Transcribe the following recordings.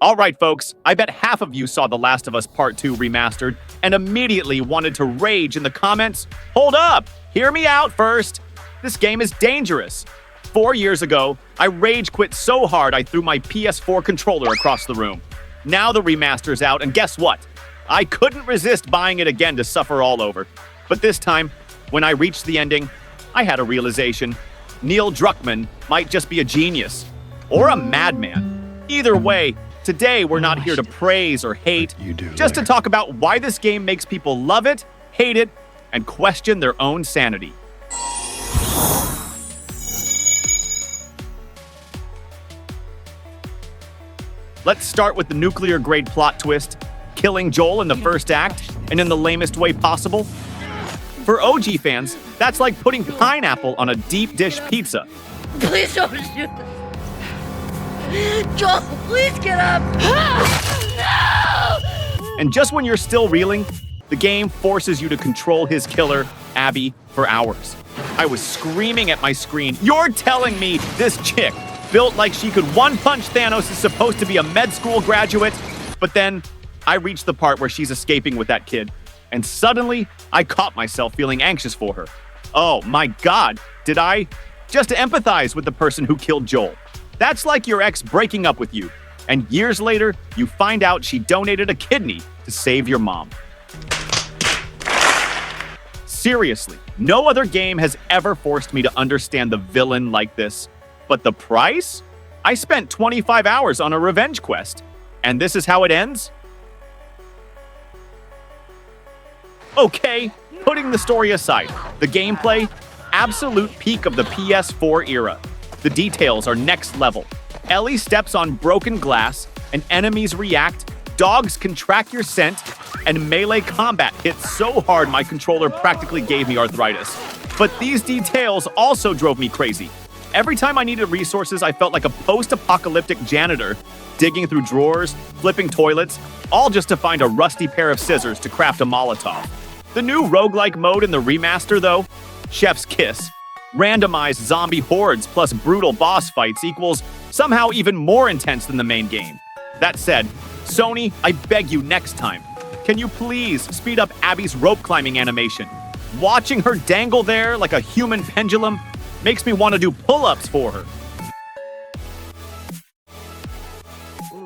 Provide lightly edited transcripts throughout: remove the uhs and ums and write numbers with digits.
All right, folks, I bet half of you saw The Last of Us Part 2 Remastered and immediately wanted to rage in the comments. Hold up! Hear me out first! This game is dangerous. 4 years ago, I rage quit so hard I threw my PS4 controller across the room. Now the remaster's out, and guess what? I couldn't resist buying it again to suffer all over. But this time, when I reached the ending, I had a realization. Neil Druckmann might just be a genius. Or a madman. Either way, today we're not here to praise or hate, just to talk about why this game makes people love it, hate it, and question their own sanity. Let's start with the nuclear-grade plot twist, killing Joel in the first act, and in the lamest way possible. For OG fans, that's like putting pineapple on a deep dish pizza. Please don't shoot. Joel, please get up! No! And just when you're still reeling, the game forces you to control his killer, Abby, for hours. I was screaming at my screen, "You're telling me this chick, built like she could one-punch Thanos, is supposed to be a med school graduate?" But then, I reached the part where she's escaping with that kid, and suddenly, I caught myself feeling anxious for her. Oh my God, did I? Just to empathize with the person who killed Joel. That's like your ex breaking up with you, and years later, you find out she donated a kidney to save your mom. Seriously, no other game has ever forced me to understand the villain like this. But the price? I spent 25 hours on a revenge quest, and this is how it ends? Okay, putting the story aside, the gameplay, absolute peak of the PS4 era. The details are next level. Ellie steps on broken glass, and enemies react, dogs can track your scent, and melee combat hits so hard my controller practically gave me arthritis. But these details also drove me crazy. Every time I needed resources, I felt like a post-apocalyptic janitor, digging through drawers, flipping toilets, all just to find a rusty pair of scissors to craft a Molotov. The new roguelike mode in the remaster, though, Chef's Kiss, randomized zombie hordes plus brutal boss fights equals somehow even more intense than the main game. That said, Sony, I beg you next time, can you please speed up Abby's rope climbing animation? Watching her dangle there like a human pendulum makes me want to do pull-ups for her.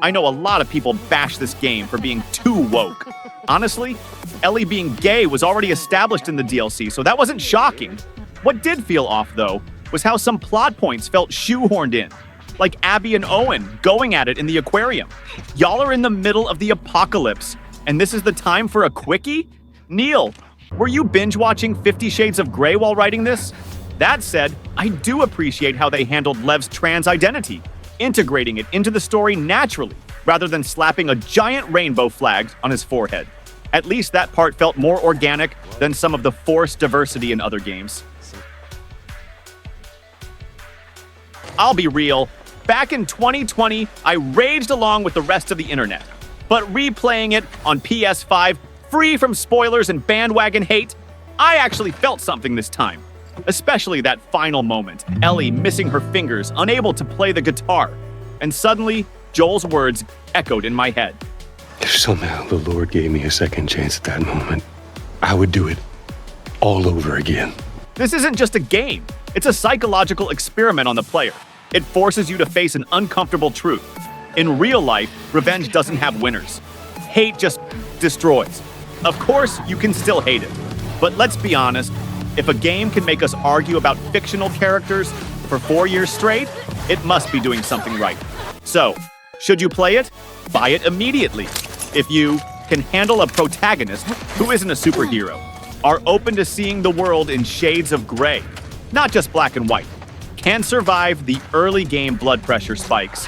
I know a lot of people bash this game for being too woke. Honestly, Ellie being gay was already established in the DLC, so that wasn't shocking. What did feel off, though, was how some plot points felt shoehorned in. Like Abby and Owen going at it in the aquarium. Y'all are in the middle of the apocalypse, and this is the time for a quickie? Neil, were you binge-watching 50 Shades of Grey while writing this? That said, I do appreciate how they handled Lev's trans identity, integrating it into the story naturally, rather than slapping a giant rainbow flag on his forehead. At least that part felt more organic than some of the forced diversity in other games. I'll be real, back in 2020, I raged along with the rest of the internet. But replaying it on PS5, free from spoilers and bandwagon hate, I actually felt something this time. Especially that final moment, Ellie missing her fingers, unable to play the guitar. And suddenly, Joel's words echoed in my head. If somehow the Lord gave me a second chance at that moment, I would do it all over again. This isn't just a game. It's a psychological experiment on the player. It forces you to face an uncomfortable truth. In real life, revenge doesn't have winners. Hate just destroys. Of course, you can still hate it. But let's be honest, if a game can make us argue about fictional characters for 4 years straight, it must be doing something right. So, should you play it? Buy it immediately. If you can handle a protagonist who isn't a superhero, are open to seeing the world in shades of gray, not just black and white, can survive the early game blood pressure spikes.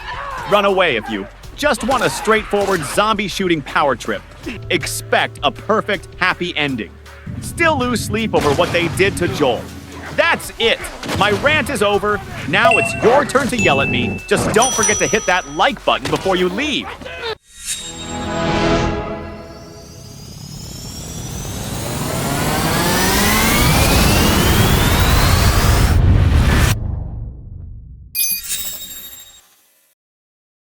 Run away if you just want a straightforward zombie shooting power trip. Expect a perfect, happy ending. Still lose sleep over what they did to Joel. That's it. My rant is over. Now it's your turn to yell at me. Just don't forget to hit that like button before you leave.